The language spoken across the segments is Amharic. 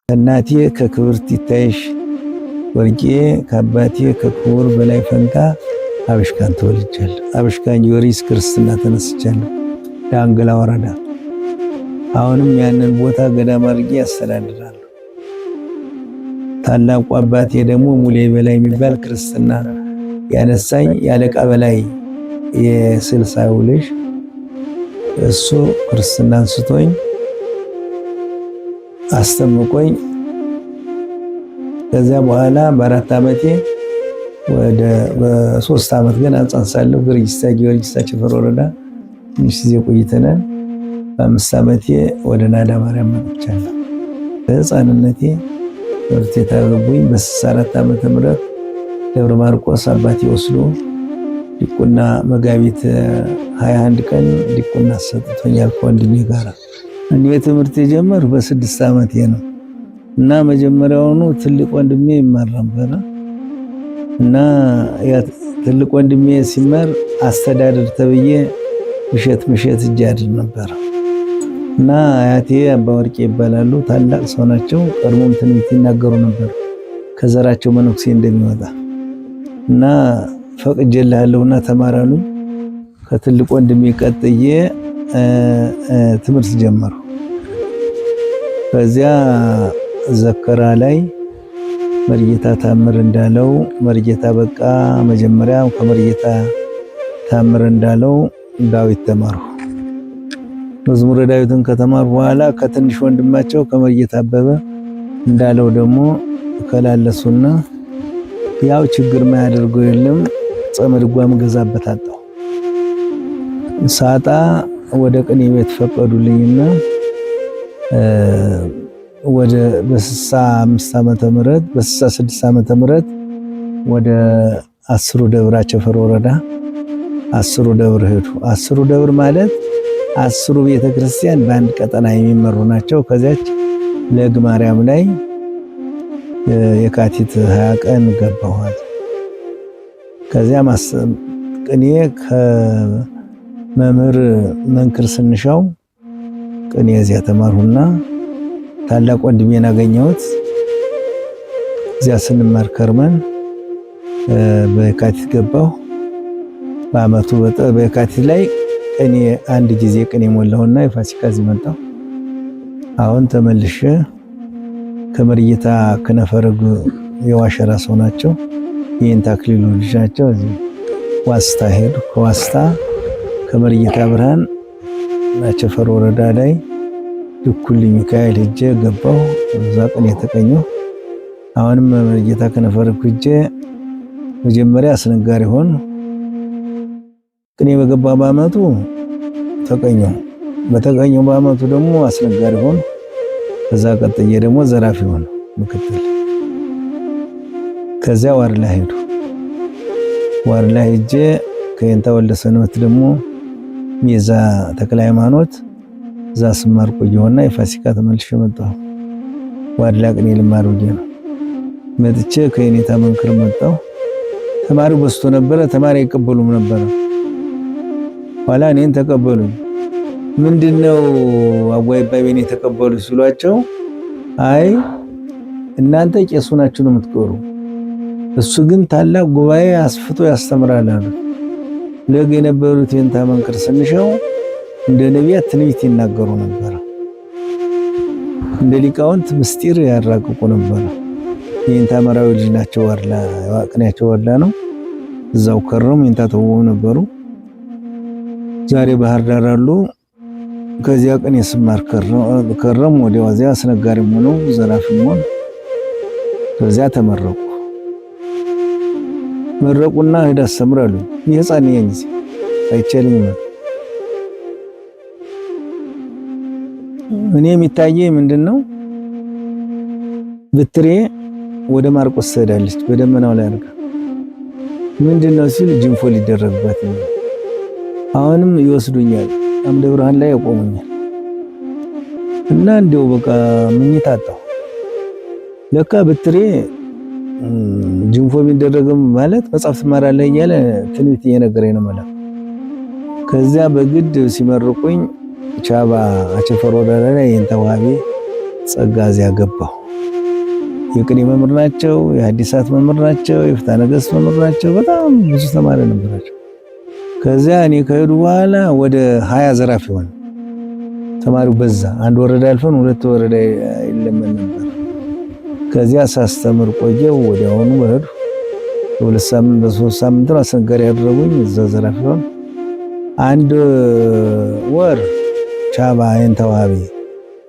እናቴ ከክብርት ይታይሽ ወርቄ ከአባቴ ከክቡር በላይ ፈንታ አበሽካን ተወልጃለሁ። አበሽካን ጊዮርጊስ ክርስትና ተነስቻለሁ። ዳንግላ ወረዳ። አሁንም ያንን ቦታ ገዳም አድርጌ ያስተዳድራለሁ። ታላቁ አባቴ ደግሞ ሙሌ በላይ የሚባል ክርስትና ያነሳኝ ያለቃ በላይ የስልሳው ልጅ እሱ ክርስትና አንስቶኝ አስተምቆኝ ከዚያ በኋላ በ4 ዓመቴ ወደ በ3 ዓመት ገና ጸንሳለሁ። ጊዮርጊስ ቸፈር ወረዳ ትንሽ ጊዜ ቆይተናል። በ5 ዓመቴ ወደ ናዳ ማርያም መጥቻለሁ። በሕፃንነቴ ትምህርት የታረጉኝ በ64 ዓመተ ምህረት ደብረ ማርቆስ አባቴ ወስዶ ዲቁና መጋቢት 21 ቀን ዲቁና ሰጥቶኛል ከወንድሜ ጋር። እኔ ትምህርት የጀመርኩ በ6 ዓመቴ ነው እና መጀመሪያውኑ ትልቅ ወንድሜ ይማር ነበር እና ያ ትልቅ ወንድሜ ሲማር አስተዳደር ተብዬ ምሸት እጅ አድር ነበር እና አያቴ አባ ወርቄ ይባላሉ። ታላቅ ሰው ናቸው። ቀድሞም ትንቢት ይናገሩ ነበር ከዘራቸው መነኩሴ እንደሚወጣ እና ፈቅጄልሃለሁና ተማራሉ። ከትልቅ ወንድሜ ቀጥዬ ትምህርት ጀመሩ። በዚያ ዘከራ ላይ መርጌታ ታምር እንዳለው መርጌታ በቃ መጀመሪያ ከመርጌታ ታምር እንዳለው ዳዊት ተማሩ። መዝሙረ ዳዊትን ከተማሩ በኋላ ከትንሽ ወንድማቸው ከመርጌታ አበበ እንዳለው ደግሞ ከላለሱና ያው ችግር ማያደርገው የለም ጸመድጓም ገዛበት አጣው ሳጣ ወደ ቅኔ ቤት ፈቀዱልኝና ወደ በ65 ዓመተ ምህረት በ66 ዓመተ ምህረት ወደ 10 ደብር ቸፈር ወረዳ 10 ደብር ሄዱ። 10 ደብር ማለት 10 ቤተክርስቲያን በአንድ ቀጠና የሚመሩ ናቸው። ከዚያች ለግ ማርያም ላይ የካቲት 20 ቀን ገባኋት። ከዚያ ቅኔ ከመምህር መንክር ስንሻው ቅኔ እዚያ ተማርሁና ታላቅ ወንድሜን አገኘሁት። እዚያ ስንማር ከርመን በየካቲት ገባሁ። በአመቱ በየካቲት ላይ ቅኔ አንድ ጊዜ ቅኔ ሞላሁና የፋሲካ እዚህ መጣሁ። አሁን ተመልሼ ከመርጌታ ከነፈረግ የዋሸራ ሰው ናቸው። ይህን ታክሊሉ ልጅ ናቸው። እዚህ ዋስታ ሄዱ። ከዋስታ ከመርጌታ ብርሃን ቸፈር ወረዳ ላይ ድኩል ሚካኤል ሄጄ ገባሁ። እዛ ቅኔ ተቀኘሁ። አሁንም መርጌታ ከነፈረግ ሄጄ መጀመሪያ አስነጋሪ ሆን ቅኔ በገባ በአመቱ ተቀኘሁ። በተቀኘሁ በአመቱ ደግሞ አስነጋሪ ሆን። ከዛ ቀጥዬ ደግሞ ዘራፊ ሆን ምክትል። ከዚያ ዋርላ ሄዱ። ዋርላ ሄጄ ከየንታ ወልደ ሰንበት ደግሞ ሜዛ ተክለ ሃይማኖት እዛ ስማር ቆየሁና የፋሲካ ተመልሼ መጣሁ። ዋርላ ቅኔ ልማር ብዬ ነው መጥቼ ከየኔታ መንክር መጣሁ። ተማሪው በዝቶ ነበረ። ተማሪ አይቀበሉም ነበረ። ኋላ እኔን ተቀበሉኝ። ምንድነው አጓይ ባይቤን የተቀበሉ ሲሏቸው አይ እናንተ ቄሱ ናችሁ ነው የምትቀሩ፣ እሱ ግን ታላቅ ጉባኤ አስፍቶ ያስተምራል አሉ። ለግ የነበሩት የኔታ መንክር ስንሻው እንደ ነቢያት ትንቢት ይናገሩ ነበር። እንደ ሊቃውንት ምስጢር ያራቅቁ ነበር። የኔታ መራዊ ልጅ ናቸው። ዋርላ ቅኔያቸው ዋርላ ነው። እዛው ከረሙ። የኔታ ተወው ነበሩ። ዛሬ ባህር ዳር አሉ። ከዚያ ቅኔ ስማር ከረሙ። ወዲያው እዚያ አስነጋሪም ሆነው ዘራፊም ሆነው ከዚያ ተመረቁ። መረቁና ሄዳ አስተምራሉ። የህፃን ነኝ አይቻልም። እኔ የሚታየኝ ምንድነው ብትሬ ወደ ማርቆስ ትሄዳለች በደመናው ላይ አድርጋ ምንድነው ሲል ጅንፎ ሊደረግባት ነው። አሁንም ይወስዱኛል፣ አምደ ብርሃን ላይ ያቆሙኛል እና እንደው በቃ ምኝታ አጣሁ። ለካ ብትሬ ጅንፎ ቢደረግም ማለት መጽሐፍ ትማራለህ እያለ ትንቢት እየነገረኝ ነው ማለት። ከዚያ በግድ ሲመርቁኝ ቻባ ቸፈር ወረዳ ላይ የንታ ዋቢ ጸጋ እዚያ ገባሁ። የቅኔ መምህር ናቸው፣ የሐዲሳት መምህር ናቸው፣ የፍትሐ ነገሥት መምህር ናቸው። በጣም ብዙ ተማሪ ነበራቸው። ከዚያ እኔ ከሄዱ በኋላ ወደ 20 ዘራፊ ሆነ። ተማሪው በዛ። አንድ ወረዳ አልፈን 2 ወረዳ ይለመን ነበር። ከዚያ ሳስተምር ቆየው። ወዲያውኑ በሄዱ በ2 ሳምንት በ3 ሳምንት አስነጋሪ ያደረጉኝ። እዛ ዘራፊ ሆነ። 1 ወር ቻባ የንተዋቢ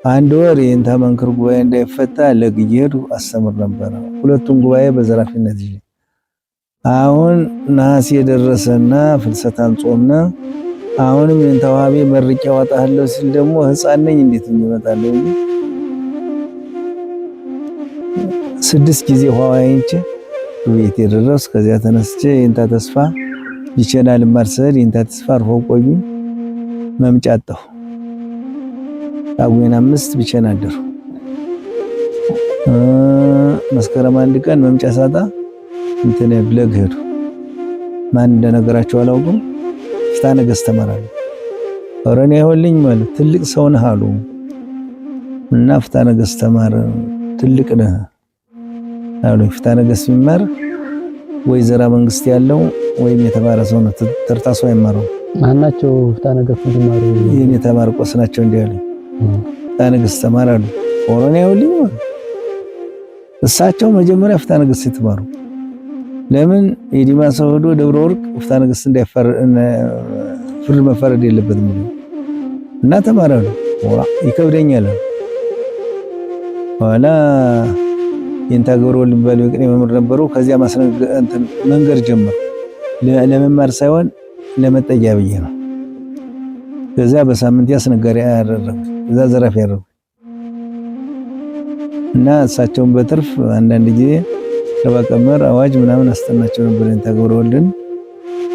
1 ወር የእንታ መንክር ጉባኤ እንዳይፈታ ለግየዱ አስተምር ነበር። 2ቱን ጉባኤ በዘራፊነት ይዤ አሁን ነሐሴ የደረሰና ፍልሰታን ጾምና አሁንም የእንተዋቢ መርቄ አወጣለሁ ሲል ደግሞ ሕፃን ነኝ እንዴት ይመጣለሁ? 6 ጊዜ ኋዋይንቼ ቤት የደረስ። ከዚያ ተነስቼ የእንታ ተስፋ ይቸናል ማርሰል የእንታ ተስፋ አርፎ ቆዩ። መምጫ አጣሁ። ጳጉሜን 5 ብቻዬን አደሩ። መስከረም 1 ቀን መምጫ ሳጣ እንትን ብለግ ሄዱ። ማን እንደነገራቸው አላውቅም። ፍትሐ ነገሥት ተማራለሁ። ወረኔ ይሆልኝ ማለት ትልቅ ሰው ነህ አሉ እና ፍትሐ ነገሥት ተማር ትልቅ ነህ አሉ። ፍትሐ ነገሥት የሚማር ወይ ዘራ መንግስት ያለው ወይም የተማረ ሰው ነው። ተርታሱ አይማረው። ማናቸው ፍትሐ ነገሥት እንዲማሩ ይሄን የተማረ ቆስ ናቸው እንዲህ አሉ። ፍትሐ ነገሥት ተማራሉ። ወረኔ ይሆልኝ ማለት እሳቸው መጀመሪያ ፍትሐ ነገሥት የተማሩ ለምን የዲማ ሰው ሄዶ ደብረ ወርቅ ፍትሐ ነገሥት እንዳይፈር ፍርድ መፈረድ የለበትም እና ተማራሉ። ይከብደኛል። ኋላ የእንታ ገብረወልድ የሚባሉ የቅኔ መምህር ነበሩ። ከዚያ መንገድ ጀመሩ። ለመማር ሳይሆን ለመጠጊያ ብዬ ነው። ከዚያ በሳምንት ያስነጋሪ ያደረጉ እዛ ዘራፊ ያደረጉ እና እሳቸውን በትርፍ አንዳንድ ጊዜ ለባቀመር አዋጅ ምናምን አስተናቸው ነበር። የእንታ ገብረወልድን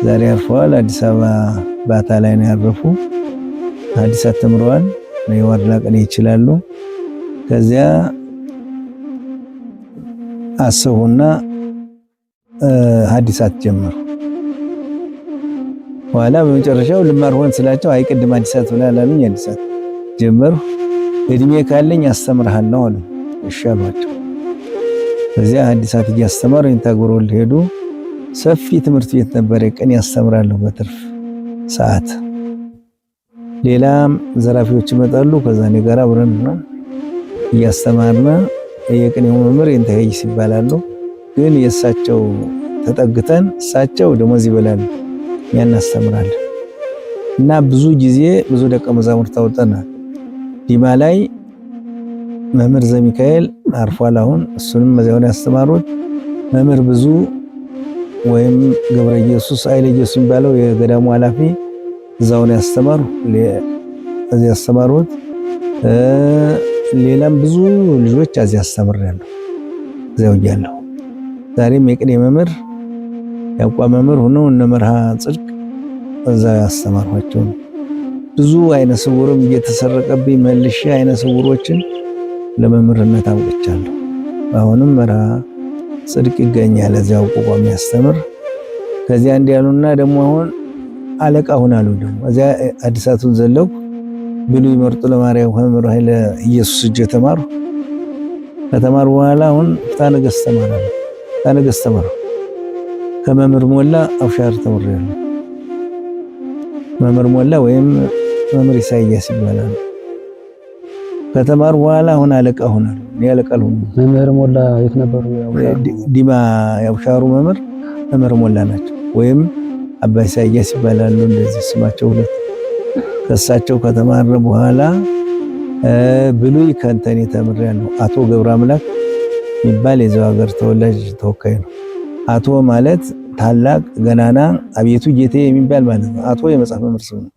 ዛሬ አርፈዋል። አዲስ አበባ ባታ ላይ ነው ያረፉ። ሐዲሳት ተምረዋል። የዋርላ ቅኔ ይችላሉ። ከዚያ አሰቡና ሐዲሳት ጀመሩ። ኋላ በመጨረሻው ልማር ሆን ስላቸው አይቀድም ሐዲሳት ብላ አላሉኝ። ሐዲሳት ጀመሩ። እድሜ ካለኝ አስተምርሃለሁ አሉ። እሺ አሏቸው። ከዚያ ሐዲሳት እያስተማሩ የእንታ ገብረወልድ ሄዱ። ሰፊ ትምህርት ቤት ነበር። ቅኔ ያስተምራለሁ በትርፍ ሰዓት። ሌላም ዘራፊዎች ይመጣሉ። ከዛ እኔ ጋር አብረን እያስተማርና የቅኔው መምህር የእንታ ሄይስ ይባላሉ። ግን የእሳቸው ተጠግተን እሳቸው ደሞዝ ይበላሉ፣ እኛ እናስተምራለን። እና ብዙ ጊዜ ብዙ ደቀ መዛሙርት አውጥተናል። ዲማ ላይ መምህር ዘሚካኤል አርፏል። አሁን እሱንም እዚያው ያስተማሩት መምህር ብዙ ወይም ገብረ ኢየሱስ አይለ ኢየሱስ የሚባለው የገዳሙ ኃላፊ እዛው ነው ያስተማሩ። እዚያ ያስተማሩት ሌላም ብዙ ልጆች እዚያ ያስተምራሉ። እዚያው ያለው ዛሬም የቅኔ መምህር ያቋ መምህር ሆነው እነ መርሃ ጽድቅ እዛ ያስተማሯቸው። ብዙ አይነ ስውርም እየተሰረቀብኝ መልሼ አይነ ስውሮችን ለመምህርነት አውጥቻለሁ። አሁንም መርሃ ጽድቅ ይገኛል እዚያው ቆቆም ያስተምር። ከዚያ እንዲያሉና ደግሞ አሁን አለቃ ሆናሉ። ደግሞ እዚያ ሐዲሳቱን ዘለው ብሉይ መርጦ ለማርያም መምህር ኃይለ ኢየሱስ እጅ ተማሩ። ከተማሩ በኋላ አሁን ፍትሐ ነገሥት ተማራሉ። ፍትሐ ነገሥት ተማሩ። ከመምህር ሞላ አብሻር ተምሬያለሁ። መምህር ሞላ ወይም መምህር ኢሳይያስ ይባላል። ከተማሩ በኋላ አሁን አለቃ ሆናሉ። አለቃ ሆኑ። መምህር ሞላ የት ነበሩ? ዲማ ያብሻሩ መምህር ሞላ ናቸው። ወይም አባ ኢሳይያስ ይባላሉ። እንደዚህ ስማቸው ሁለት። ከሳቸው ከተማረ በኋላ ብሉይ ከንተኔ ተምሬያለሁ። አቶ ገብረ አምላክ የሚባል የዛው ሀገር ተወላጅ ተወካይ ነው። አቶ ማለት ታላቅ ገናና አቤቱ ጌቴ የሚባል ማለት ነው። አቶ የመጽሐፍ መምህር ስም ነው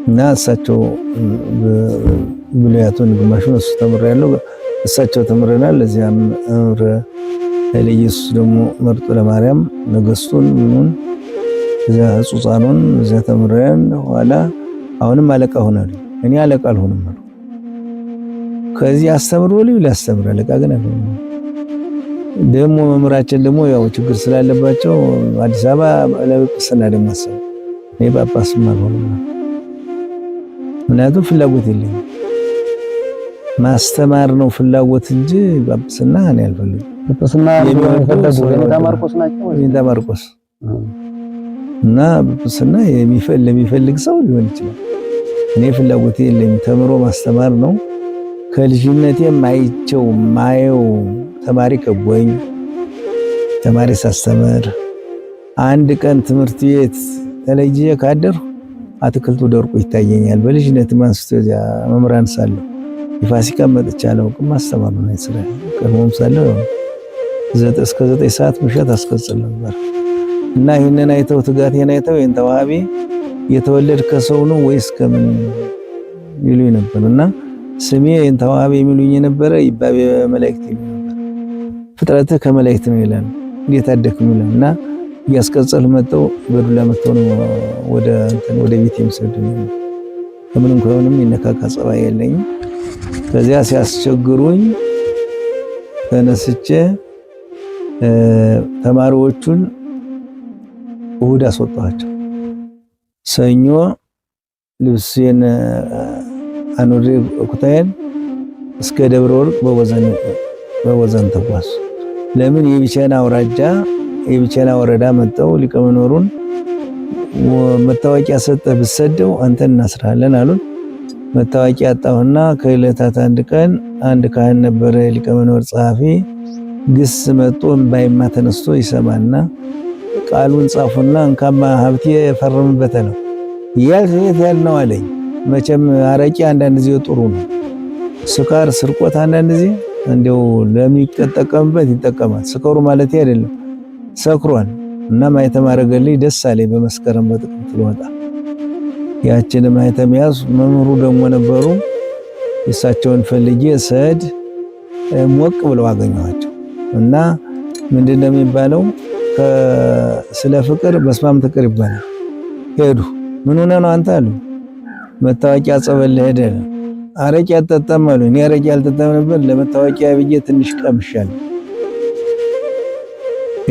እና እሳቸው ብሉያቱን ግማሹን እሱ ተምሬያለሁ። እሳቸው ተምረናል። ለዚያም መምህር ኃይለ ኢየሱስ ደግሞ መርጦ ለማርያም ነገስቱን ምኑን እዚያ ጹጻኑን እዚያ ተምረን ኋላ አሁንም አለቃ ሆናሉ። እኔ አለቃ አልሆንም ማለት ከዚህ አስተምሮ ሊያስተምር አለቃ ግን አልሆንም። ደግሞ መምህራችን ደግሞ ያው ችግር ስላለባቸው አዲስ አበባ ለጵጵስና ደግሞ አሰቡ። እኔ ጳጳስም አልሆንም ምክንያቱም ፍላጎት የለኝም። ማስተማር ነው ፍላጎት እንጂ ጳጳስና እኔ አልፈልግም። ጳጳስና የሚፈልጉ የኔታ ማርቆስ ናቸው። የኔታ ማርቆስ እና ጳጳስና የሚፈልግ ሰው ሊሆን ይችላል። እኔ ፍላጎት የለኝም። ተምሮ ማስተማር ነው። ከልጅነቴ ማየው ተማሪ ከቦኝ ተማሪ ሳስተምር አንድ ቀን ትምህርት ቤት ተለይጄ ካደርኩ አትክልቱ ደርቆ ይታየኛል። በልጅነት ማንስቶ ያ መምራን ሳለሁ የፋሲካ መጥቻ አላውቅም። ማስተማር ነው ስራ ቀርሞም ሳለሁ እስከ 9 ሰዓት ምሽት አስቀጽል ነበር እና ይሄንን አይተው ትጋቴን አይተው የኔታ ዋሃቢ የተወለድከ ሰው ነው ወይስ ከምን ይሉኝ ነበርና ስሜ የኔታ ዋሃቢ የሚሉኝ የነበረ ይባቤ መላእክት ነበር። ፍጥረተ ከመላእክት ነው ይላል። እንዴት አደክም ይላል እና ያስቀጽል መጥተው በዱላ መጥተው ነው ወደ ቤት የሚሰዱኝ። ከምንም ከሆነም ይነካካ ጸባይ የለኝም። ከዚያ ሲያስቸግሩኝ ተነስቼ ተማሪዎቹን እሁድ አስወጣቸው። ሰኞ ልብሴን አኑሬ ኩታዬን እስከ ደብረ ወርቅ በወዘን ተጓዙ። ለምን የቢቸና ወረዳ መጣው ሊቀመኖሩን መታወቂያ ሰጠ ብሰደው አንተን እናስራለን አሉን። መታወቂያ አጣሁና ከዕለታት አንድ ቀን አንድ ካህን ነበረ ሊቀመኖር ጸሐፊ ግስ መጥቶ ባይማ ተነስቶ ይሰማና ቃሉን ጻፉና እንካማ ሀብቴ የፈረምበት ነው የት ያልነው አለኝ። መቼም አረቂ አንዳንድ ጊዜ ጥሩ ነው። ስካር ስርቆት አንዳንድ ጊዜ እንደው ለሚጠቀምበት ይጠቀማል። ስከሩ ማለት አይደለም ሰክሯል እና ማይተም አረገልኝ። ደስ አለኝ። በመስከረም በጥቅምት ልወጣ ያችን ማይተም ያዝ። መምህሩ ደግሞ ነበሩ። እሳቸውን ፈልጌ ሰድ ሞቅ ብለው አገኘኋቸው እና ምንድነው የሚባለው ስለ ፍቅር በስማም ትቅር ይባላል። ሄዱ። ምን ሆነ ነው አንተ አሉ። መታወቂያ ጸበል ሄደ። አረቂ አጠጣም አሉ። እኔ አረቂ አልጠጣም ነበር። ለመታወቂያ ብዬ ትንሽ ቀምሻለሁ።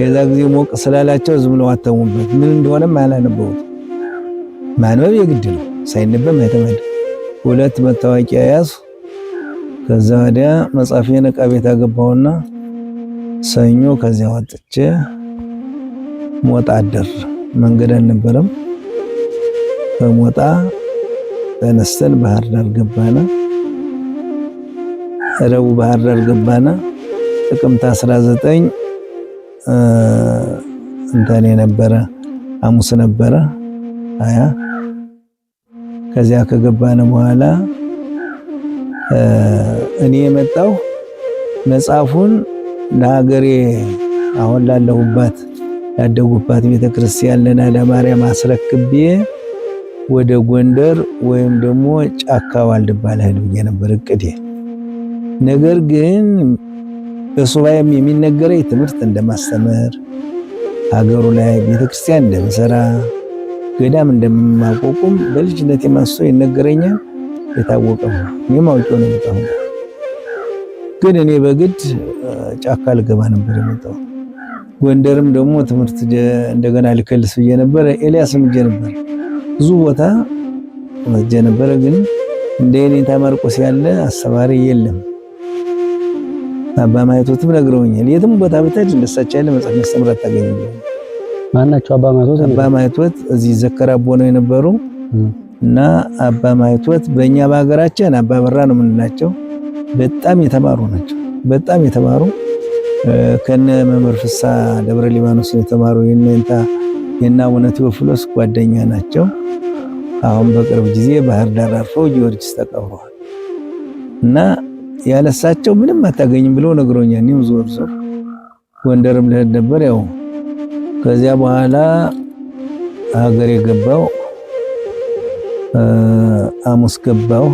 የዛ ጊዜ ሞቅ ስላላቸው ዝም ብለው አተሙበት። ምን እንደሆነም አላነበቡት። ማንበብ የግድ ነው። ሳይነበብ አይተማድ። 2 መታወቂያ ያዙ። ከዛ ወዲያ መጻፊያን ዕቃ ቤት አገባውና ሰኞ ከዚያ ወጥቼ ሞጣ አደር። መንገድ አልነበረም። በሞጣ ተነስተን ባህር ዳር ገባና ረቡዕ ባህር ዳር ገባና ጥቅምት 19 እንተኔ ነበረ ሐሙስ ነበረ 20 ከዚያ ከገባነ በኋላ እኔ የመጣው መጽሐፉን ለሀገሬ አሁን ላለሁባት ያደጉባት ቤተክርስቲያን ለናዳ ማርያም አስረክቤ ወደ ጎንደር ወይም ደግሞ ጫካ ዋልድባ ልሄድ ብዬ ነበር እቅዴ። ነገር ግን በሱባኤም የሚነገረኝ ትምህርት እንደማስተምር ሀገሩ ላይ ቤተክርስቲያን እንደምሰራ ገዳም እንደማቋቁም በልጅነቴ ማንስቶ ይነገረኛል። የታወቀ ነው። እኔም አውቄው ነው የመጣሁ። ግን እኔ በግድ ጫካ ልገባ ነበር የመጣሁ። ጎንደርም ደግሞ ትምህርት እንደገና ልከልስ ብዬ ነበር። ኤልያስም ሄጄ ነበር። ብዙ ቦታ ሄጄ ነበር። ግን እንደ የኔታ ማርቆስ ያለ አስተማሪ የለም። አባ ማይቶትም ነግረውኛል። የትም ቦታ ብትሄድ እንደሳቸው ያለ መጽሐፍ ማስተማር አታገኝም። ማናቸው አባ ማይቶት? አባ ማይቶት እዚህ ዘከራቦ ነው የነበሩ እና አባ ማይቶት በእኛ በሀገራችን አባ በራ ነው የምንላቸው። በጣም የተማሩ ናቸው። በጣም የተማሩ ከነ መምህር ፍሳ ደብረ ሊባኖስ የተማሩ የና አቡነ ቴዎፍሎስ ጓደኛ ናቸው። አሁን በቅርብ ጊዜ ባህር ዳር አርፈው ጊዮርጊስ ተቀብረዋል እና ያለሳቸው ምንም አታገኝም ብለው ነግሮኛል። እኔም ዞር ጎንደርም ልሄድ ነበር። ያው ከዚያ በኋላ ሀገር የገባው ሐሙስ ገባው።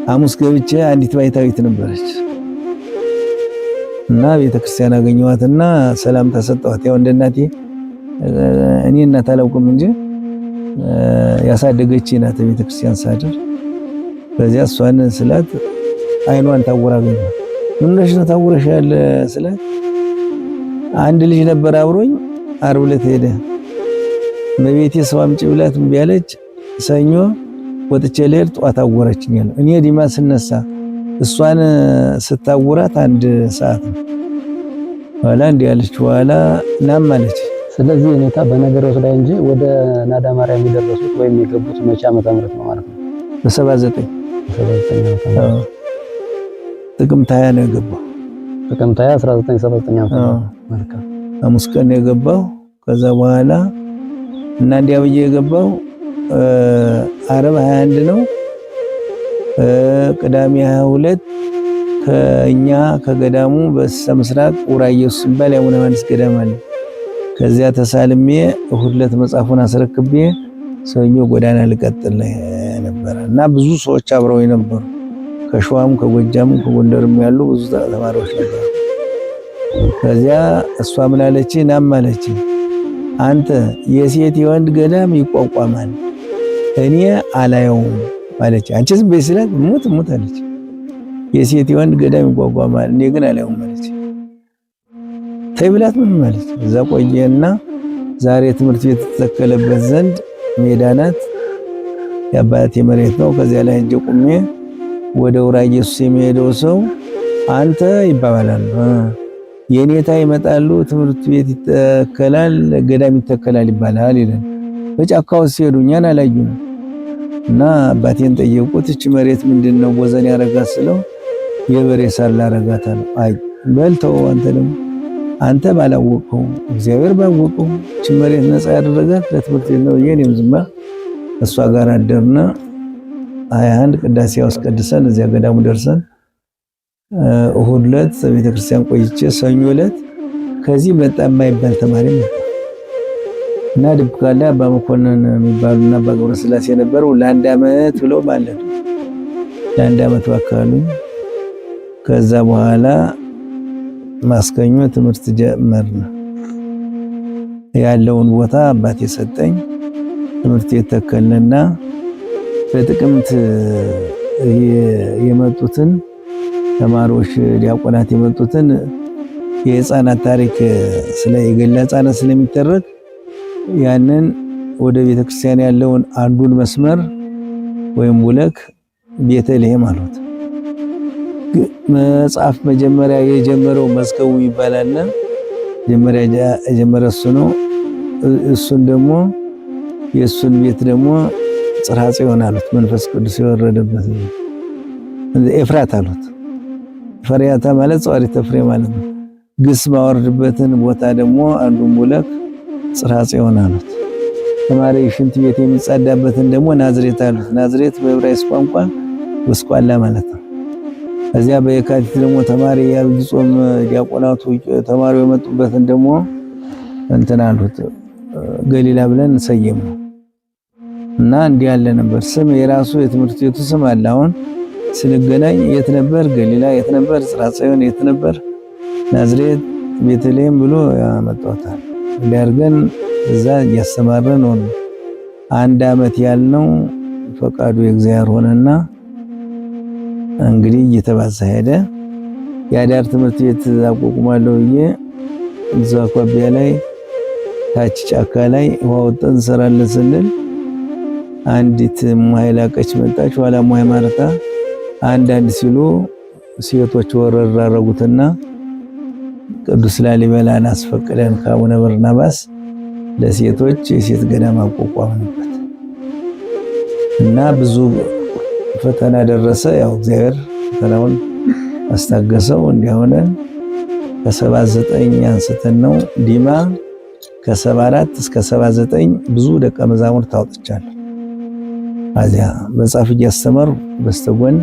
ሐሙስ ገብቼ አንዲት ባይታዊት ነበረች እና ቤተክርስቲያን አገኘኋትና ሰላም ተሰጠኋት። ያው እንደ እናቴ እኔ እናት አላውቅም እንጂ ያሳደገች ናት። ቤተክርስቲያን ሳድር በዚያ እሷን ስላት አይኗን ታወራገኝ። ምን ነሽ ነው ታወረሻል ስላት አንድ ልጅ ነበር አብሮኝ ዓርብ ዕለት ሄደ። በቤቴ ሰው አምጪ ብላት እምቢ አለች። ሰኞ ወጥቼ ልሄድ ጧት አወረችኛል። እኔ ዲማ ስነሳ እሷን ስታውራት አንድ ሰዓት ነው። ኋላ እንዲህ ያለች በኋላ ናም አለች። ስለዚህ ሁኔታ በነገሮች ላይ እንጂ ወደ ናዳ ማርያም የደረሱት ወይም የገቡት መቼ ዓመተ ምህረት ነው ማለት ነው? በ79 ጥቅምት 20 ነው የገባው። ጥቅምት 20 1979 ዓመተ ምህረት ሐሙስ ቀን ነው የገባው። ከዛ በኋላ እና እንዲያ ብዬ የገባው ዓርብ 21 ነው። ቅዳሜ 22 ከኛ ከገዳሙ በስተምስራቅ ኡራ ኢየሱስ ሲባል የአቡነ ዮሐንስ ገዳም አለ። ከዚያ ተሳልሜ እሁድ ዕለት መጽሐፉን አስረክቤ ሰኞ ጎዳና ልቀጥል ነበር እና ብዙ ሰዎች አብረው ነበሩ። ከሸዋም ከጎጃም ከጎንደርም ያሉ ብዙ ተማሪዎች ነበሩ። ከዚያ እሷ ምን አለች? ናም አለች። አንተ የሴት የወንድ ገዳም ይቋቋማል፣ እኔ አላየውም አለች። አንቺ ዝም በይ ስላት ሙት አለች። የሴት የወንድ ገዳም ይቋቋማል፣ እኔ ግን አላየውም አለች። ተይ ብላት ምን ማለት እዛ ቆየና ዛሬ ትምህርት ቤት ተተከለበት ዘንድ ሜዳ ናት። የአባቴ መሬት ነው። ከዚያ ላይ ሄጄ ቁሜ ወደ ኡራ ኢየሱስ የሚሄደው ሰው አንተ ይባባላሉ። የኔታ ይመጣሉ፣ ትምህርት ቤት ይተከላል፣ ገዳም ይተከላል ይባላል ይላል። በጫካው ሲሄዱ እኛን አላዩንም እና አባቴን ጠየቁት። እቺ መሬት ምንድነው ወዘን ያረጋት ስለው የበሬ ሳር ላረጋት አለ። አይ በልተው አንተ ደግሞ አንተ ባላወቀው እግዚአብሔር ባወቀው እቺ መሬት ነፃ ያደረጋት ለትምህርት ቤት ነው። የኔም ዝማ እሷ ጋር አደርና 21 ቅዳሴ አስቀድሰን እዚያ ገዳሙ ደርሰን እሁድ ዕለት ቤተክርስቲያን ቆይቼ ሰኞ ዕለት ከዚህ መጣ የማይባል ተማሪ መጣ እና ድብቃላ አባ መኮንን የሚባሉና አባ ገብረ ስላሴ ነበሩ። ለአንድ ዓመት ብለው ማለት ነው ለአንድ ዓመት ባካሉ። ከዛ በኋላ ማስከኞ ትምህርት ጀመርና ያለውን ቦታ አባቴ ሰጠኝ። ትምህርት የተከለና በጥቅምት የመጡትን ተማሪዎች ዲያቆናት የመጡትን የህፃናት ታሪክ ስለ የገላ ህፃናት ስለሚተረክ ያንን ወደ ቤተክርስቲያን ያለውን አንዱን መስመር ወይም ውለክ ቤተልሔም አሉት። መጽሐፍ መጀመሪያ የጀመረው መዝገቡ ይባላል። መጀመሪያ የጀመረ እሱ ነው። እሱን ደግሞ የእሱን ቤት ደግሞ ጽርሐ ጽዮን አሉት። መንፈስ ቅዱስ የወረደበት ኤፍራት አሉት። ፈሪያታ ማለት ጸዋሪተ ፍሬ ማለት ነው። ግስ ማወርድበትን ቦታ ደግሞ አንዱን ሙለክ ጽርሐ ጽዮን አሉት። ተማሪ ሽንት ቤት የሚጸዳበትን ደግሞ ናዝሬት አሉት። ናዝሬት በዕብራይስጥ ቋንቋ ጎስቋላ ማለት ነው። እዚያ በየካቲት ደግሞ ተማሪ የዐቢይ ጾም ዲያቆናቱ ተማሪው የመጡበትን ደግሞ እንትን አሉት ገሊላ ብለን ሰየመው እና እንዲህ ያለ ነበር። ስም የራሱ የትምህርት ቤቱ ስም አለ። አሁን ስንገናኝ የት ነበር ገሊላ፣ የት ነበር ጽርሐ ጽዮን፣ የት ነበር ናዝሬት፣ ቤተልሔም ብሎ ያመጣታል። ሊያርገን እዛ እያስተማረን ነው። አንድ ዓመት ያልነው ፈቃዱ የእግዚአብሔር ሆነና እንግዲህ እየተባዛ ሄደ። የአዳር ትምህርት ቤት አቋቁማለሁ ብዬ እዛ አኳቢያ ላይ ታች ጫካ ላይ ውሃ ወጥተን እንሰራለን ስንል አንዲት ሙሃይላ ቀች መጣች። ኋላ ሙሃይ ማርታ አንዳንድ ሲሉ ሴቶች ወረር አደረጉትና ቅዱስ ላሊበላን አስፈቅደን ከአቡነ በርናባስ ለሴቶች የሴት ገዳም አቋቋምንበት እና ብዙ ፈተና ደረሰ። ያው እግዚአብሔር ፈተናውን አስታገሰው። እንዲሆነን ከ79 አንስተን ነው ዲማ ከ74 እስከ 79 ብዙ ደቀ መዛሙርት አውጥቻለሁ። አዚያ መጽሐፍ እያስተማሩ በስተጎን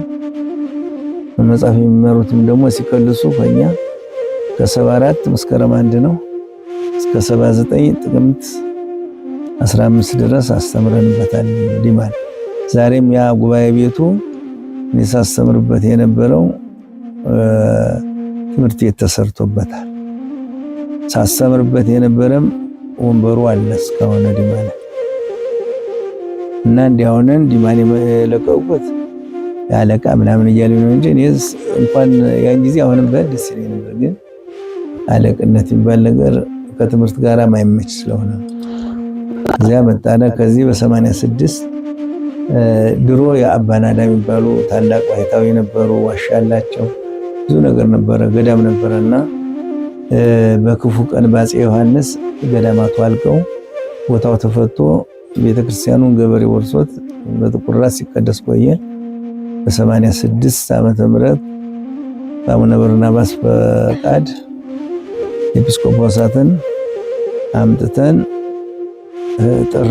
መጽሐፍ የሚመሩትም ደግሞ ሲከልሱ ከኛ ከ74 መስከረም 1 ነው እስከ 79 ጥቅምት 15 ድረስ አስተምረንበታል ዲማን። ዛሬም ያ ጉባኤ ቤቱ እኔ ሳስተምርበት የነበረው ትምህርት ቤት ተሰርቶበታል። ሳስተምርበት የነበረም ወንበሩ አለ እስካሁን ዲማን እና እንዲያውነን ዲማን የለቀቁት ያለቃ ምናምን እያሉ ነው እንጂ እኔስ እንኳን ያን ጊዜ አሁንም በደስ ይለኝ ነበር። ግን አለቅነት የሚባል ነገር ከትምህርት ጋር ማይመች ስለሆነ እዚያ መጣነ። ከዚህ በ86 ድሮ የአባ ናዳ የሚባሉ ታላቅ ባሕታዊ ነበሩ። ዋሻ አላቸው። ብዙ ነገር ነበረ፣ ገዳም ነበረና በክፉ ቀን በአፄ ዮሐንስ ገዳማቱ አልቀው ቦታው ተፈቶ ቤተክርስቲያኑን ገበሬ ወርሶት በጥቁር ራስ ሲቀደስ ቆየ። በ86 ዓመተ ምህረት በአቡነ በርናባስ ፈቃድ ኤጲስቆጶሳትን አምጥተን ጥር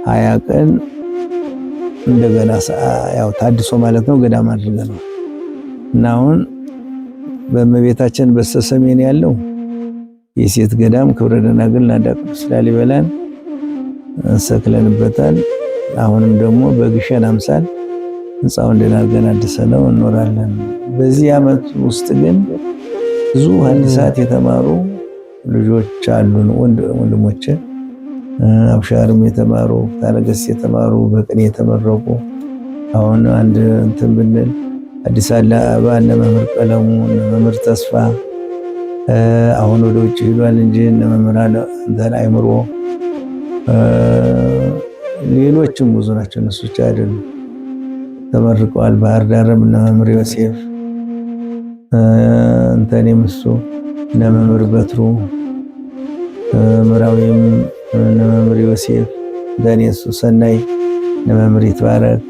20 ቀን እንደገና ያው ታድሶ ማለት ነው ገዳም አድርገናል እና አሁን በእመቤታችን በስተሰሜን ያለው የሴት ገዳም ክብረ ደናግል ናዳ ቅዱስ ላሊበላን ሰክለንበታል። አሁንም ደግሞ በግሸን አምሳል ህንጻውን እንደናገና አድሰነው እንኖራለን። በዚህ ዓመት ውስጥ ግን ብዙ ሐዲሳት የተማሩ ልጆች አሉን። ወንድሞቼ አብሻርም የተማሩ ታነገስ የተማሩ በቅኔ የተመረቁ አሁን አንድ እንትን ብንል አዲስ አበባ እነ መምህር ቀለሙ እነ መምህር ተስፋ አሁን ወደ ውጭ ሄዷል እንጂ እነ መምህር እንትን አይምሮ ሌሎችም ብዙ ናቸው። እነሱ ብቻ አይደሉም ተመርቀዋል። ባህር ዳርም እነ መምህር ዮሴፍ እንተኔም እሱ እነ መምህር በትሩ ምራዊም እነ መምህር ዮሴፍ እንተኔ እሱ ሰናይ እነ መምህር ይትባረክ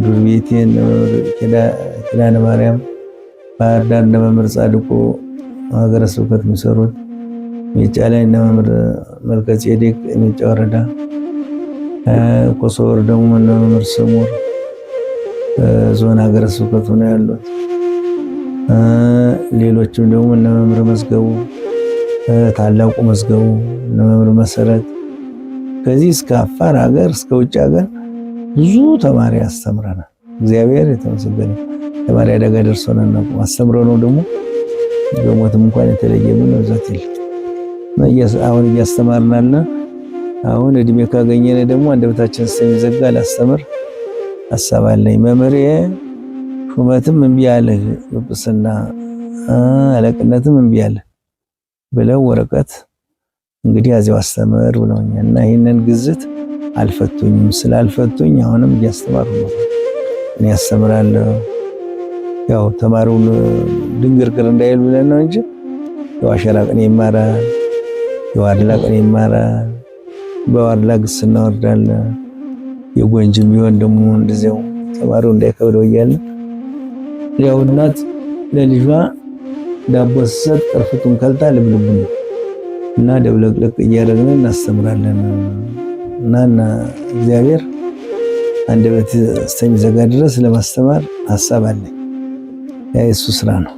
ዱር ቤቴ እነ መምህር ኪዳነ ማርያም ባህር ዳር እነ መምህር ጻድቁ ሀገረ ስብከት የሚሰሩት ሜጫ ላይ እነ መምህር መልከ ጼዴቅ ሜጫ ወረዳ ኮሶበር ደግሞ እነ መምህር ስሙር ዞን ሀገረ ስብከት ነው ያሉት። ሌሎችም ደግሞ እነ መምህር መዝገቡ ታላቁ መዝገቡ እነ መምህር መሰረት ከዚህ እስከ አፋር ሀገር እስከ ውጭ ሀገር ብዙ ተማሪ አስተምረናል። እግዚአብሔር የተመሰገነ ተማሪ አደጋ ደርሶናል ነው አስተምሮ ነው ደግሞ በሞትም እንኳን የተለየ ምን ወዛት የለም። አሁን እያስተማርናልና አሁን እድሜ ካገኘነ ደግሞ አንደበታችን ስለሚዘጋ ላስተምር አሳባለኝ። መምህሬ ሹመትም እምቢ አለ ጵጵስና አለቅነትም እምቢ አለ ብለው ወረቀት እንግዲህ አዚያው አስተምር ብለውኛል እና ይሄንን ግዝት አልፈቱኝም። ስላልፈቱኝ አሁንም እያስተማሩ ነው። እኔ አስተምራለሁ። ያው ተማሪውን ድንግርግር እንዳይል ብለን ነው እንጂ የዋሸራ ቀን ይማራል፣ የዋድላ ቀን ይማራል። በዋድላ ግስ እናወርዳለን። የጎንጅም ቢሆን ደግሞ እንደዚያው ተማሪው እንዳይከብደው እያለ ያው እናት ለልጇ ዳቦ ስትሰጥ ቅርፍቱን ከልታ ልብልቡን እና ደብለቅለቅ እያደረግን እናስተምራለን እና እግዚአብሔር አንደበት እስከሚዘጋ ድረስ ለማስተማር ሐሳብ አለኝ። ያ የሱ ስራ ነው።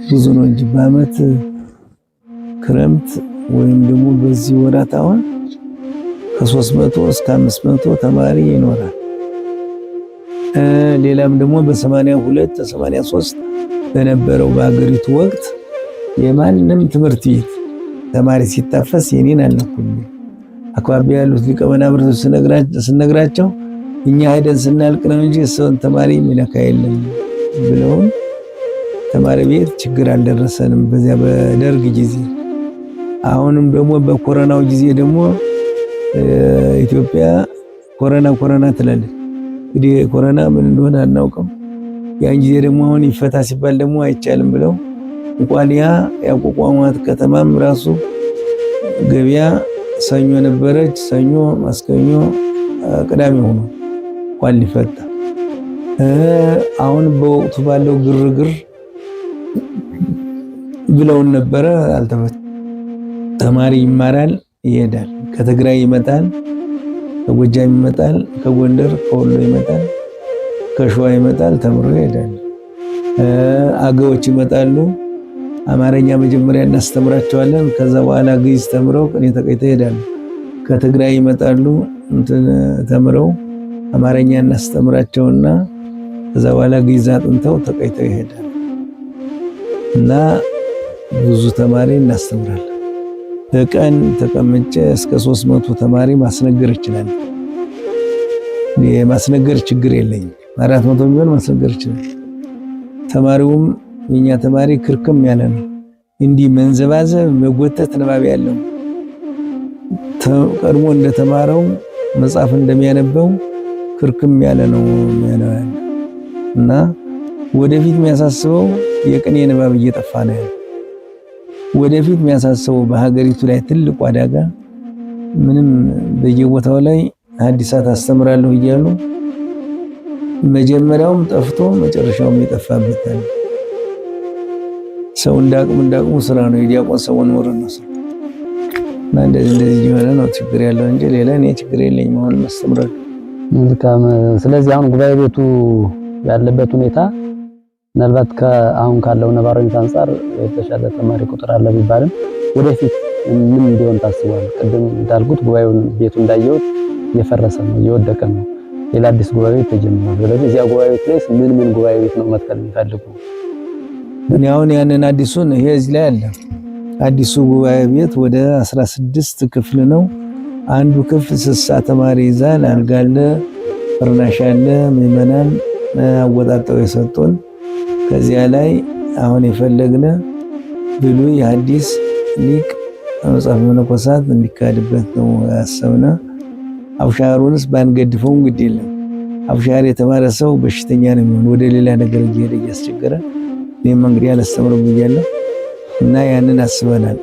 ብዙ ነው እንጂ በዓመት ክረምት ወይም ደግሞ በዚህ ወራት አሁን ከ300 እስከ 500 ተማሪ ይኖራል። ሌላም ደግሞ በ82 83 በነበረው በአገሪቱ ወቅት የማንም ትምህርት ቤት ተማሪ ሲታፈስ የኔን አልነኩም። አካባቢ ያሉት ሊቀ መናብርቶች ስነግራቸው እኛ ሄደን ስናልቅ ነው እንጂ ሰውን ተማሪ የሚነካ የለም ብለውን ተማሪ ቤት ችግር አልደረሰንም በዚያ በደርግ ጊዜ። አሁንም ደግሞ በኮሮናው ጊዜ ደግሞ ኢትዮጵያ ኮሮና ትላለች። እንግዲህ ኮሮና ምን እንደሆነ አናውቅም። ያን ጊዜ ደግሞ አሁን ይፈታ ሲባል ደግሞ አይቻልም ብለው እንኳን ያቋቋሟት ከተማም ራሱ ገበያ ሰኞ ነበረች። ሰኞ፣ ማስከኞ፣ ቅዳሜ ሆኖ እንኳን ሊፈታ አሁን በወቅቱ ባለው ግርግር ብለውን ነበረ። አልተፈታ። ተማሪ ይማራል፣ ይሄዳል። ከትግራይ ይመጣል፣ ከጎጃም ይመጣል፣ ከጎንደር ከወሎ ይመጣል፣ ከሸዋ ይመጣል፣ ተምሮ ይሄዳል። አገዎች ይመጣሉ። አማርኛ መጀመሪያ እናስተምራቸዋለን። ከዛ በኋላ ግዕዝ ተምረው ቅኔ ተቀይተው ይሄዳሉ። ከትግራይ ይመጣሉ ተምረው አማርኛ እናስተምራቸውና ከዛ በኋላ ግዕዝ አጥንተው ተቀይተው ይሄዳሉ እና ብዙ ተማሪ እናስተምራለን። በቀን ተቀምጬ እስከ 300 ተማሪ ማስነገር ይችላል። የማስነገር ችግር የለኝም። 400 ቢሆን ማስነገር ይችላል። ተማሪውም የኛ ተማሪ ክርክም ያለ ነው። እንዲህ መንዘባዘብ መጎተት ንባብ ያለው ቀድሞ እንደተማረው መጽሐፍ እንደሚያነበው ክርክም ያለ ነው የሚያነው እና ወደፊት የሚያሳስበው የቅኔ ንባብ እየጠፋ ነው ያለው። ወደፊት የሚያሳስበው በሀገሪቱ ላይ ትልቁ አደጋ ምንም በየቦታው ላይ ሐዲሳት አስተምራለሁ እያሉ መጀመሪያውም ጠፍቶ መጨረሻውም የጠፋበት አለ። ሰው እንዳቅሙ ስራ ነው የዲያቆን ሰውን ወረነ ነው እና እንደዚህ የሆነ ነው ችግር ያለው እንጂ ሌላ እኔ ችግር የለኝም። አሁን ማስተምራለሁ። መልካም። ስለዚህ አሁን ጉባኤ ቤቱ ያለበት ሁኔታ ምናልባት አሁን ካለው ነባራዊ ሁኔታ አንፃር የተሻለ ተማሪ ቁጥር አለ ቢባልም ወደፊት ምን እንዲሆን ታስቧል? ቅድም እንዳልኩት ጉባኤውን ቤቱ እንዳየሁት እየፈረሰ ነው፣ እየወደቀ ነው። ሌላ አዲስ ጉባኤ ቤት ተጀምሯል። ስለዚህ እዚያ ጉባኤ ቤት ላይ ምን ጉባኤ ቤት ነው መትከል የሚፈልጉ? እኔ አሁን ያንን አዲሱን ይሄ እዚህ ላይ አለ። አዲሱ ጉባኤ ቤት ወደ 16 ክፍል ነው። አንዱ ክፍል 60 ተማሪ ይዛል። አልጋ አለ፣ ፍርናሽ አለ። ምዕመናን አወጣጣው የሰጡን ከዚያ ላይ አሁን የፈለግነ ብሉይ ሐዲስ ሊቅ መጽሐፍ መነኮሳት እንዲካድበት ነው ያሰብነ። አብሻሩንስ ባንገድፈው ግድ የለም። አብሻር የተማረ ሰው በሽተኛ ነው የሚሆን፣ ወደ ሌላ ነገር እየሄደ እያስቸገረ እኔም እንግዲህ አላስተምርም ብያለሁ እና ያንን አስበናል።